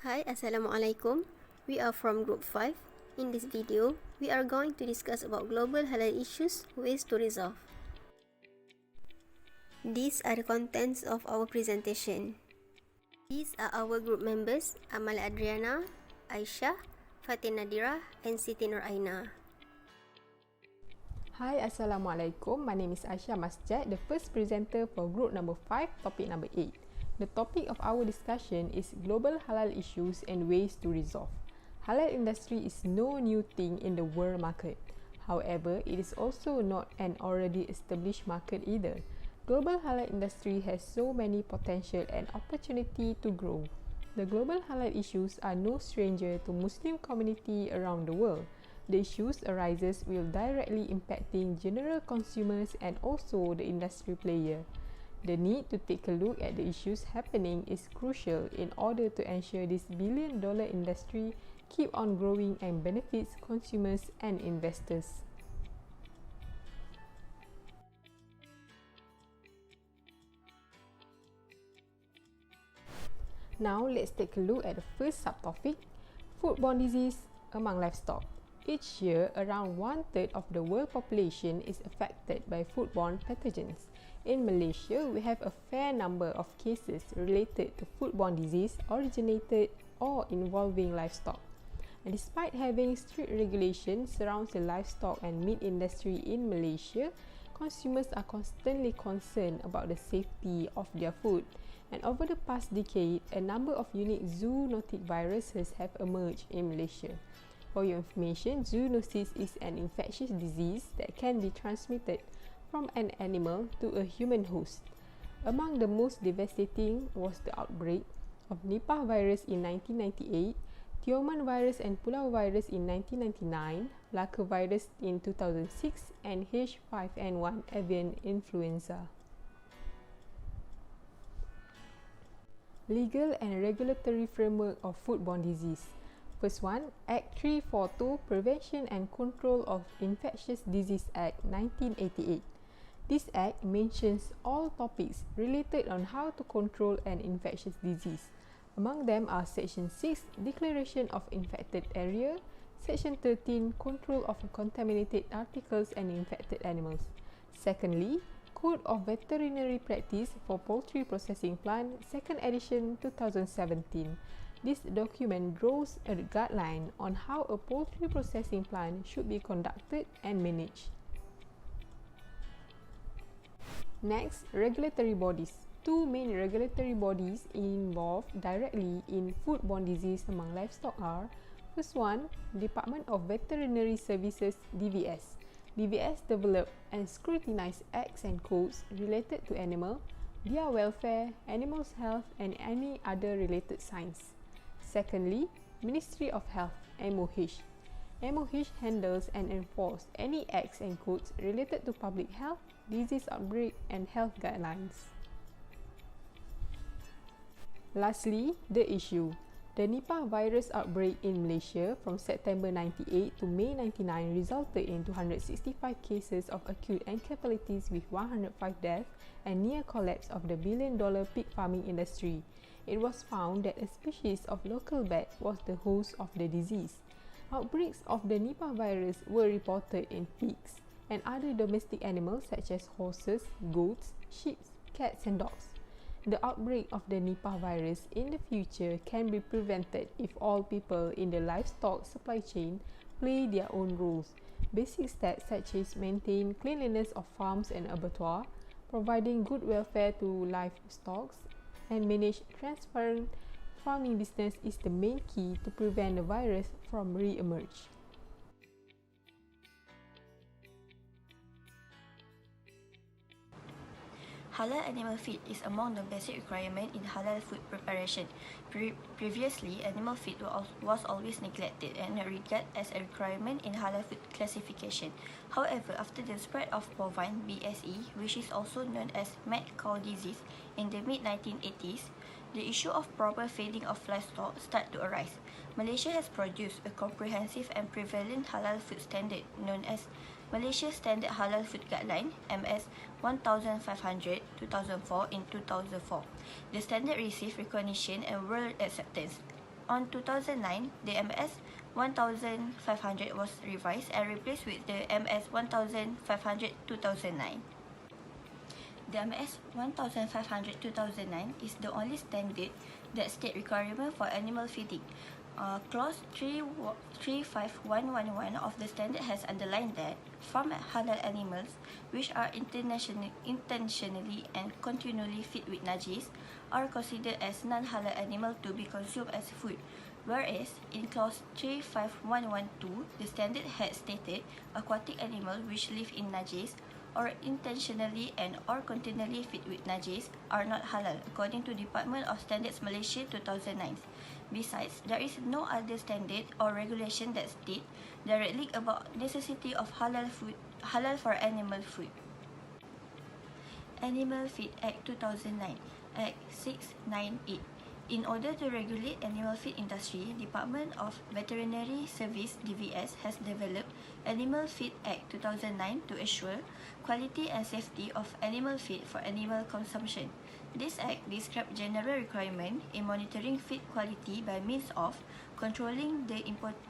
Hi, Assalamualaikum. We are from Group 5. In this video, we are going to discuss about global halal issues, ways to resolve. These are the contents of our presentation. These are our group members, AMAL ADRIANA, AISYAH, FATIN NADHIRAH, and SITI AINA. Hi, Assalamualaikum. My name is AISYAH651, the first presenter for group number 5, topic number 8. The topic of our discussion is global halal issues and ways to resolve. Halal industry is no new thing in the world market. However, it is also not an already established market either. Global halal industry has so many potential and opportunity to grow. The global halal issues are no stranger to Muslim community around the world. The issues arises will directly impacting general consumers and also the industry player. The need to take a look at the issues happening is crucial in order to ensure this billion-dollar industry keep on growing and benefits consumers and investors. Now let's take a look at the first subtopic, foodborne disease among livestock. Each year, around 1/3 of the world population is affected by foodborne pathogens. In Malaysia, we have a fair number of cases related to foodborne disease originated or involving livestock. And despite having strict regulations surrounding the livestock and meat industry in Malaysia, consumers are constantly concerned about the safety of their food. And over the past decade, a number of unique zoonotic viruses have emerged in Malaysia. For your information, zoonosis is an infectious disease that can be transmitted from an animal to a human host. Among the most devastating was the outbreak of Nipah virus in 1998, Tioman virus and Pulau virus in 1999, Laka virus in 2006, and H5N1 avian influenza. Legal and regulatory framework of foodborne disease. First one, Act 342, Prevention and Control of Infectious Disease Act 1988. This act mentions all topics related on how to control an infectious disease. Among them are Section 6, Declaration of Infected Area, Section 13, Control of Contaminated Articles and Infected Animals. Secondly, Code of Veterinary Practice for Poultry Processing Plant, 2nd edition 2017. This document draws a guideline on how a poultry processing plant should be conducted and managed. Next, regulatory bodies. Two main regulatory bodies involved directly in foodborne disease among livestock are: first one, Department of Veterinary Services (DVS). DVS developed and scrutinized acts and codes related to animal, their welfare, animals' health, and any other related science. Secondly, Ministry of Health (MOH). MOH handles and enforces any acts and codes related to public health, disease outbreak, and health guidelines. Lastly, the issue. The Nipah virus outbreak in Malaysia from September 98 to May 99 resulted in 265 cases of acute encephalitis with 105 deaths and near collapse of the billion-dollar pig farming industry. It was found that a species of local bat was the host of the disease. Outbreaks of the Nipah virus were reported in pigs and other domestic animals such as horses, goats, sheep, cats and dogs. The outbreak of the Nipah virus in the future can be prevented if all people in the livestock supply chain play their own roles. Basic steps such as maintain cleanliness of farms and abattoirs, providing good welfare to livestock, and manage transparent farming business is the main key to prevent the virus from re-emerge. Halal animal feed is among the basic requirements in halal food preparation. Previously, animal feed was always neglected and not regarded as a requirement in halal food classification. However, after the spread of bovine BSE, which is also known as mad cow disease, in the mid-1980s, the issue of proper feeding of livestock started to arise. Malaysia has produced a comprehensive and prevalent halal food standard known as Malaysia Standard Halal Food Guideline MS 1500/2004 in 2004. The standard received recognition and world acceptance. On 2009, the MS 1500 was revised and replaced with the MS 1500 2009. The MS 1500 2009 is the only standard that state requirement for animal feeding. Clause 35111 of the standard has underlined that farm halal animals which are intentionally and continually fed with najis are considered as non-halal animal to be consumed as food, whereas in clause 35112 the standard had stated aquatic animals which live in najis or intentionally and or continually fed with najis are not halal according to Department of Standards Malaysia 2009. Besides, there is no other standard or regulation that state directly about necessity of halal for animal food. Animal Feed Act 2009, Act 698. In order to regulate animal feed industry, Department of Veterinary Service (DVS) has developed Animal Feed Act 2009 to ensure quality and safety of animal feed for animal consumption. This act describes general requirements in monitoring feed quality by means of controlling the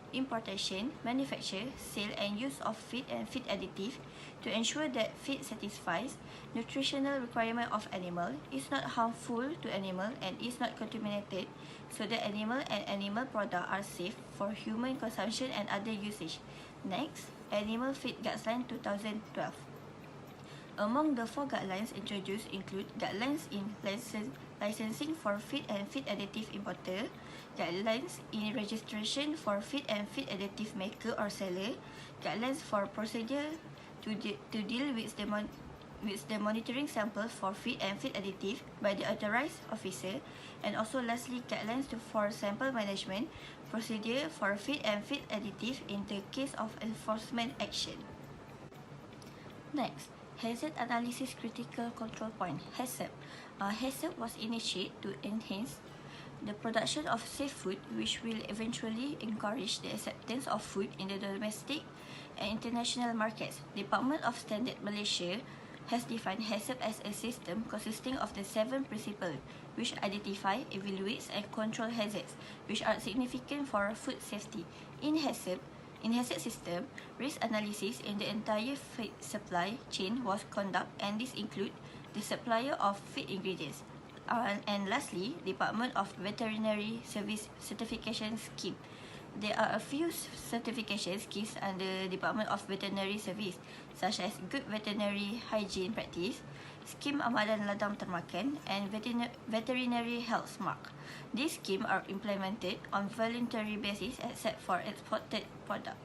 importation, manufacture, sale and use of feed and feed additive to ensure that feed satisfies nutritional requirement of animal, is not harmful to animal and is not contaminated, so that animal and animal products are safe for human consumption and other usage. Next, Animal Feed Guidelines 2012. Among the 4 guidelines introduced include guidelines in licensing for feed and feed additive importer, guidelines in registration for feed and feed additive maker or seller, guidelines for procedure to deal with the monitoring samples for feed and feed additive by the authorized officer, and also lastly guidelines for sample management procedure for feed and feed additive in the case of enforcement action. Next, Hazard Analysis Critical Control Point, HACCP. HACCP was initiated to enhance the production of safe food, which will eventually encourage the acceptance of food in the domestic and international markets. Department of Standard Malaysia has defined HACCP as a system consisting of the 7 principles which identify, evaluates and control hazards which are significant for food safety. In HACCP system, risk analysis in the entire feed supply chain was conducted, and this includes the supplier of feed ingredients. And lastly, Department of Veterinary Service Certification Scheme. There are a few certification schemes under Department of Veterinary Service, such as Good Veterinary Hygiene Practice, Scheme Amalan Ladang Termakan, and Veterinary Health Mark. These schemes are implemented on voluntary basis except for exported products.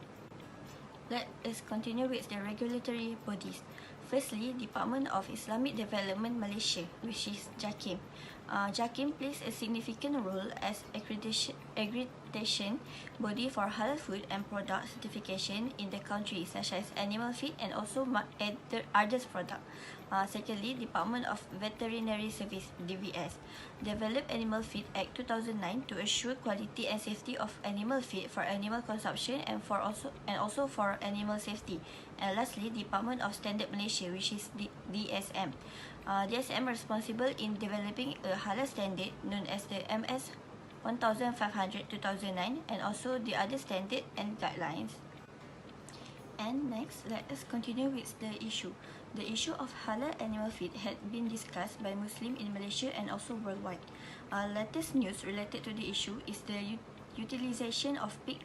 Let us continue with the regulatory bodies. Firstly, Department of Islamic Development Malaysia, which is JAKIM. JAKIM plays a significant role as accreditation body for halal food and product certification in the country, such as animal feed and also others products. Secondly, Department of Veterinary Service (DVS) developed Animal Feed Act 2009 to assure quality and safety of animal feed for animal consumption and also for animal safety. And lastly, Department of Standard Malaysia, which is DSM. DSM responsible in developing a halal standard known as the MS 1500 2009 and also the other standard and guidelines. And next, let us continue with the issue. The issue of halal animal feed had been discussed by Muslims in Malaysia and also worldwide. Latest news related to the issue is the utilization of pig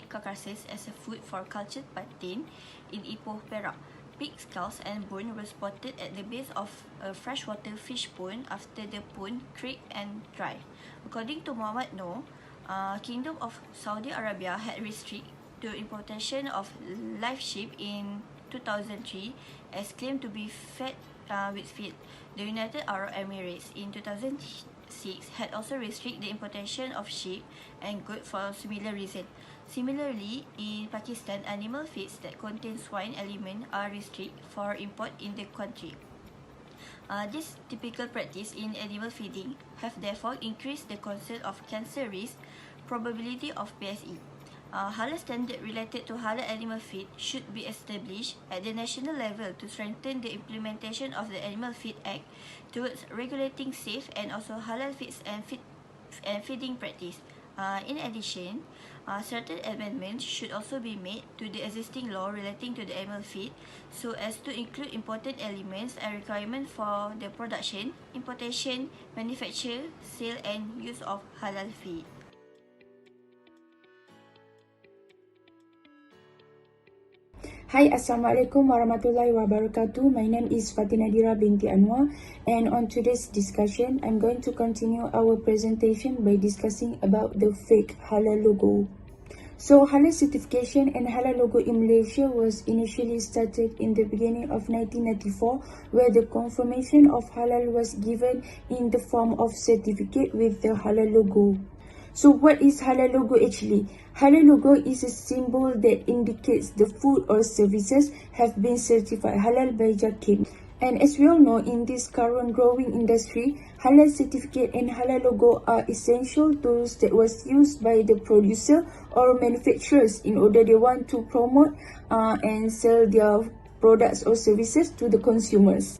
carcasses as a food for cultured FATIN in Ipoh, Perak. Pig skulls and bone were spotted at the base of a freshwater fish pond after the pond creaked and dried. According to Muhammad Noor, Kingdom of Saudi Arabia had restricted the importation of live sheep in 2003 as claimed to be fed with feed. The United Arab Emirates in 2006 had also restricted the importation of sheep and goat for similar reason. Similarly, in Pakistan, animal feeds that contain swine element are restricted for import in the country. This typical practice in animal feeding have therefore increased the concern of cancer risk probability of PSE. Halal standard related to halal animal feed should be established at the national level to strengthen the implementation of the Animal Feed Act towards regulating safe and also halal feeds and feeding practice. In addition, certain amendments should also be made to the existing law relating to the animal feed so as to include important elements and requirements for the production, importation, manufacture, sale and use of halal feed. Hi, Assalamualaikum warahmatullahi wabarakatuh. My name is FATIN binti Anwar, and on today's discussion, I'm going to continue our presentation by discussing about the fake halal logo. So, halal certification and halal logo in Malaysia was initially started in the beginning of 1994, where the confirmation of halal was given in the form of certificate with the halal logo. So what is halal logo actually? Halal logo is a symbol that indicates the food or services have been certified halal by JAKIM. And as we all know, in this current growing industry, halal certificate and halal logo are essential tools that was used by the producer or manufacturers in order they want to promote and sell their products or services to the consumers.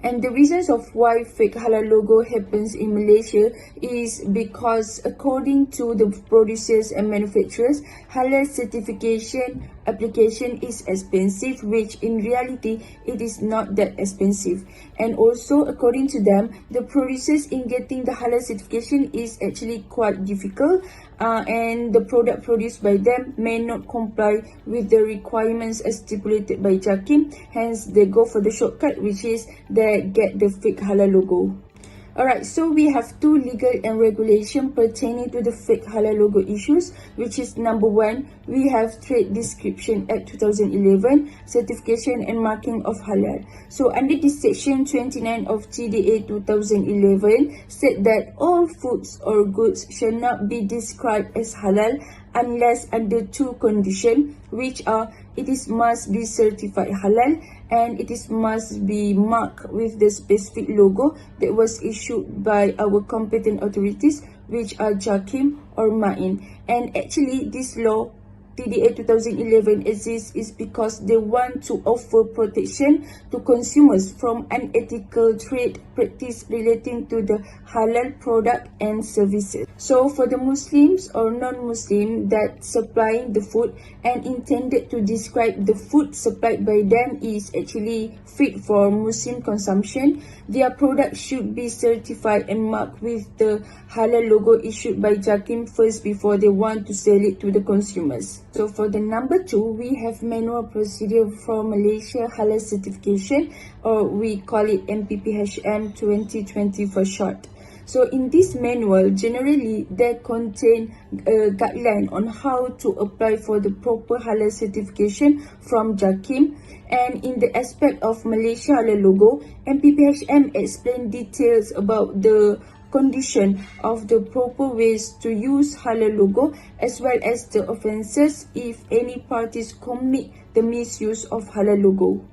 And the reasons of why fake halal logo happens in Malaysia is because according to the producers and manufacturers, halal certification application is expensive, which in reality it is not that expensive. And also according to them, the producers in getting the halal certification is actually quite difficult, and the product produced by them may not comply with the requirements as stipulated by JAKIM. Hence they go for the shortcut, which is they get the fake halal logo. Alright, so we have two legal and regulation pertaining to the fake halal logo issues, which is number one, we have Trade Description Act 2011, certification and marking of halal. So under this section 29 of TDA 2011 said that all foods or goods shall not be described as halal unless under two conditions, which are it is must be certified halal and it is must be marked with the specific logo that was issued by our competent authorities, which are JAKIM or MAIN. And actually this law TDA 2011 exists is because they want to offer protection to consumers from unethical trade practice relating to the halal product and services. So for the Muslims or non-Muslim that supplying the food and intended to describe the food supplied by them is actually fit for Muslim consumption, their product should be certified and marked with the halal logo issued by JAKIM first before they want to sell it to the consumers. So for the number two, we have manual procedure for Malaysia halal certification, or we call it MPPHM 2020 for short. So in this manual, generally they contain a guideline on how to apply for the proper halal certification from JAKIM. And in the aspect of Malaysia halal logo, MPPHM explain details about the condition of the proper ways to use halal logo, as well as the offences if any parties commit the misuse of halal logo.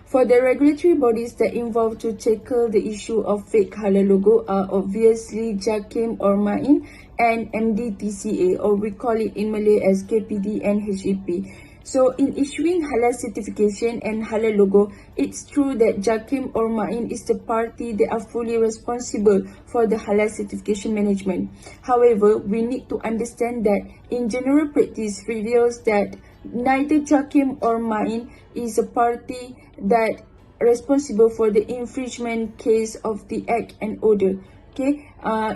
For the regulatory bodies that involved to tackle the issue of fake halal logo are obviously JAKIM or MAIN and MDTCA, or we call it in Malay as KPD and HEP. So in issuing halal certification and halal logo, it's true that JAKIM or MAIN is the party that are fully responsible for the halal certification management. However, we need to understand that in general practice reveals that neither JAKIM or MAIN is a party that responsible for the infringement case of the Act and Order. Okay,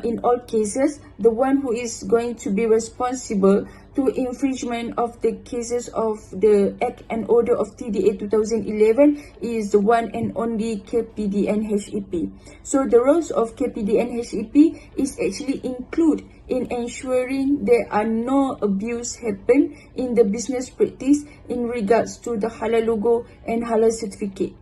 in all cases, the one who is going to be responsible to infringement of the cases of the Act and Order of TDA 2011 is the one and only KPD and HEP. So the roles of KPD and HEP is actually include in ensuring there are no abuse happen in the business practice in regards to the halal logo and halal certificate.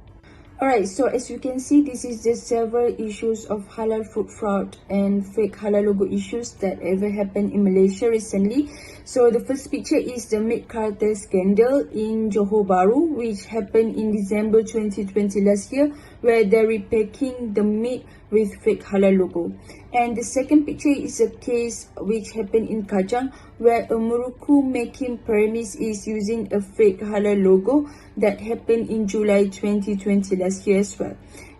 Alright, so as you can see, this is just several issues of halal food fraud and fake halal logo issues that ever happened in Malaysia recently. So the first picture is the meat cartel scandal in Johor Bahru, which happened in December 2020 last year, where they're repacking the meat with fake halal logo. And the second picture is a case which happened in Kajang, where a Muruku making premise is using a fake halal logo that happened in July 2020 last year as well.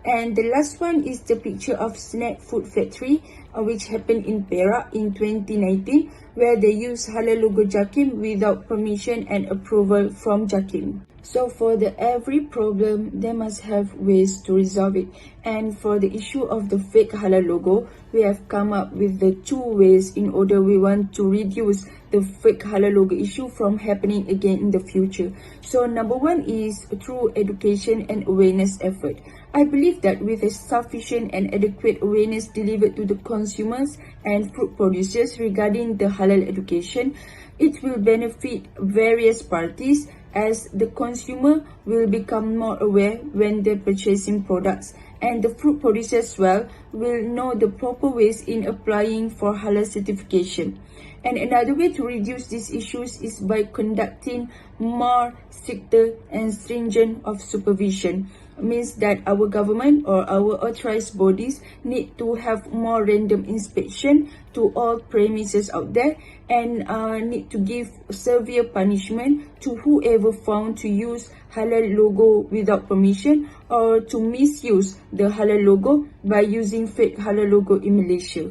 And the last one is the picture of snack food factory, which happened in Perak in 2019, where they used halal logo JAKIM without permission and approval from JAKIM. So for every problem, they must have ways to resolve it. And for the issue of the fake halal logo, we have come up with the 2 ways in order we want to reduce the fake halal logo issue from happening again in the future. So number 1 is through education and awareness effort. I believe that with a sufficient and adequate awareness delivered to the consumers and fruit producers regarding the halal education, it will benefit various parties, as the consumer will become more aware when they're purchasing products, and the fruit producers as well will know the proper ways in applying for halal certification. And another way to reduce these issues is by conducting more stricter and stringent of supervision. Means that our government or our authorized bodies need to have more random inspection to all premises out there, and need to give severe punishment to whoever found to use halal logo without permission or to misuse the halal logo by using fake halal logo in Malaysia.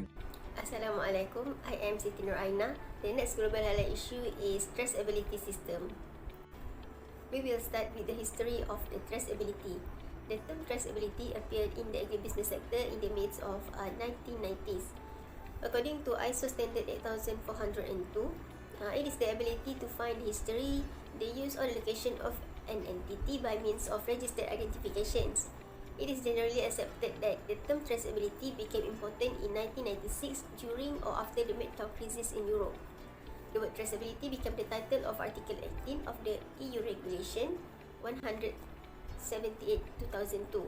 Assalamualaikum, I am Siti AINA. The next global halal issue is traceability system. We will start with the history of the traceability. The term traceability appeared in the agribusiness sector in the midst of 1990s. According to ISO standard 8402, it is the ability to find history, the use or the location of an entity by means of registered identifications. It is generally accepted that the term traceability became important in 1996 during or after the milk crisis in Europe. The word traceability became the title of Article 18 of the EU Regulation 178/2002.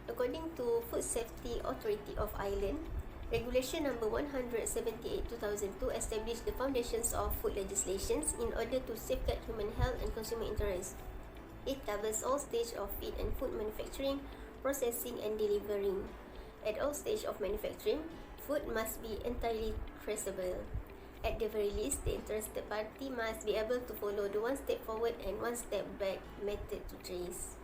According to Food Safety Authority of Ireland, Regulation number 178/2002 established the foundations of food legislations in order to safeguard human health and consumer interests. It covers all stages of feed and food manufacturing, processing and delivering. At all stages of manufacturing, food must be entirely traceable. At the very least, the interested party must be able to follow the one step forward and one step back method to trace.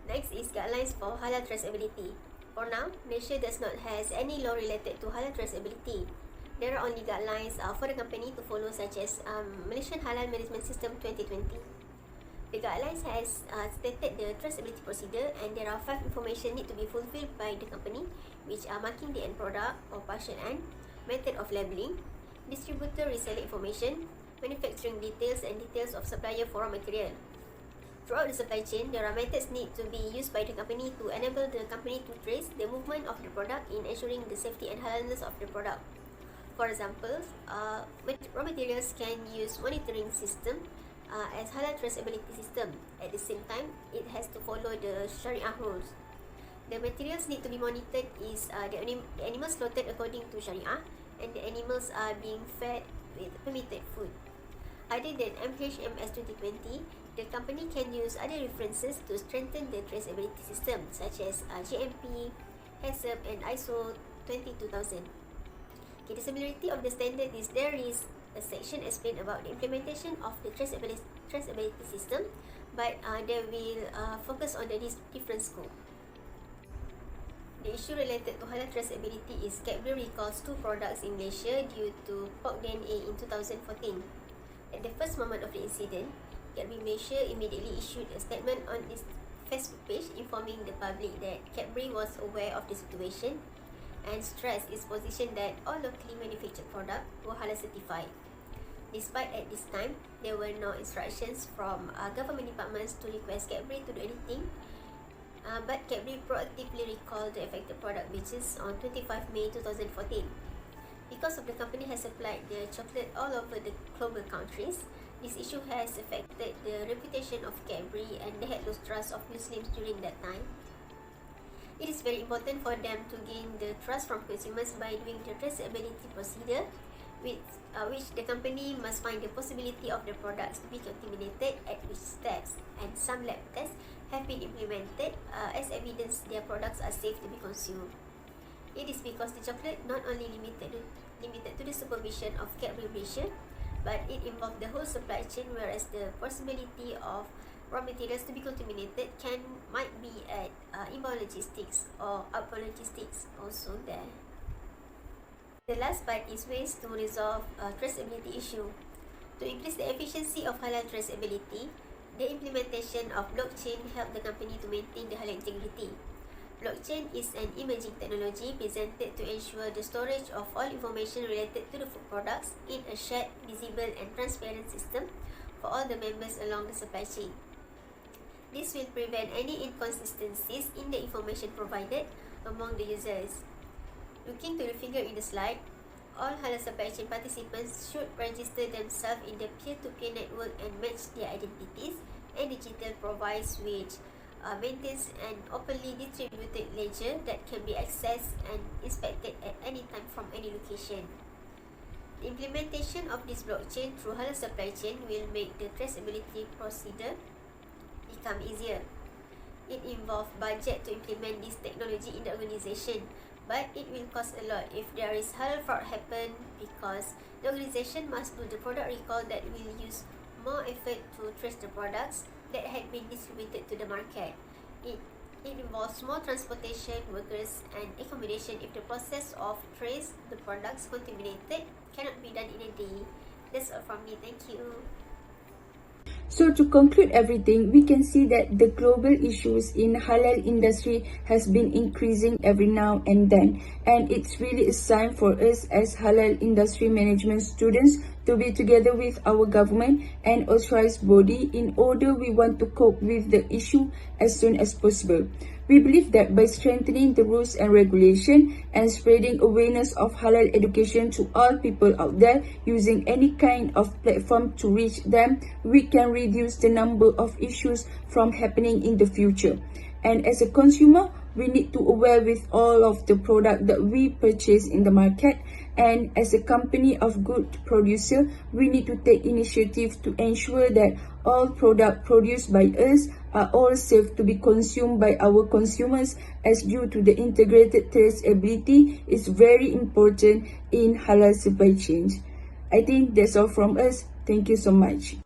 Next is guidelines for halal traceability. For now, Malaysia does not has any law related to halal traceability. There are only guidelines for the company to follow, such as Malaysian Halal Management System 2020. The guidelines has stated the traceability procedure, and there are 5 information need to be fulfilled by the company, which are marking the end product or partial end, method of labeling, distributor reseller information, manufacturing details and details of supplier for raw material. Throughout the supply chain, there are methods need to be used by the company to enable the company to trace the movement of the product in ensuring the safety and halalness of the product. For example, raw materials can use monitoring system as halal traceability system. At the same time, it has to follow the Sharia rules. The materials need to be monitored is the animals slaughtered according to Sharia, and the animals are being fed with permitted food. Other than MHMS 2020, the company can use other references to strengthen the traceability system, such as GMP, HACCP and ISO 22000. The similarity of the standard is there is a section explained about the implementation of the traceability system, but they will focus on the different scope. The issue related to halal traceability is Cadbury recalls 2 products in Malaysia due to pork DNA in 2014. At the first moment of the incident, Cadbury Malaysia immediately issued a statement on its Facebook page informing the public that Cadbury was aware of the situation and stressed its position that all locally manufactured products were halal certified. Despite at this time, there were no instructions from government departments to request Cadbury to do anything, but Cadbury proactively recalled the affected product batches on 25 May 2014. Because of the company has supplied the chocolate all over the global countries, this issue has affected the reputation of Cadbury, and they had lost trust of Muslims during that time. It is very important for them to gain the trust from consumers by doing the traceability procedure, which the company must find the possibility of the products to be contaminated at which steps, and some lab tests have been implemented as evidence their products are safe to be consumed. It is because the chocolate not only limited to the supervision of Cadbury Malaysia, but it involved the whole supply chain, whereas the possibility of raw materials to be contaminated might be at inbound logistics or outbound logistics also there. The last part is ways to resolve traceability issue. To increase the efficiency of halal traceability, the implementation of blockchain helped the company to maintain the halal integrity. Blockchain is an emerging technology presented to ensure the storage of all information related to the food products in a shared, visible and transparent system for all the members along the supply chain. This will prevent any inconsistencies in the information provided among the users. Looking to the figure in the slide, all halal supply chain participants should register themselves in the peer-to-peer network and match their identities, and digital provides which maintains an openly distributed ledger that can be accessed and inspected at any time from any location. The implementation of this blockchain through halal supply chain will make the traceability procedure become easier. It involves budget to implement this technology in the organization, but it will cost a lot if there is halal fraud happen, because the organization must do the product recall that will use more effort to trace the products that had been distributed to the market. It involves more transportation, workers and accommodation if the process of trace the products contaminated cannot be done in a day. That's all from me. Thank you. So to conclude everything, we can see that the global issues in halal industry has been increasing every now and then, and it's really a sign for us as halal industry management students to be together with our government and authorized body in order we want to cope with the issue as soon as possible. We believe that by strengthening the rules and regulation and spreading awareness of halal education to all people out there using any kind of platform to reach them, we can reduce the number of issues from happening in the future. And as a consumer, we need to aware with all of the product that we purchase in the market. And as a company of good producer, we need to take initiative to ensure that all product produced by us are all safe to be consumed by our consumers, as due to the integrated traceability is very important in halal supply chains. I think that's all from us. Thank you so much.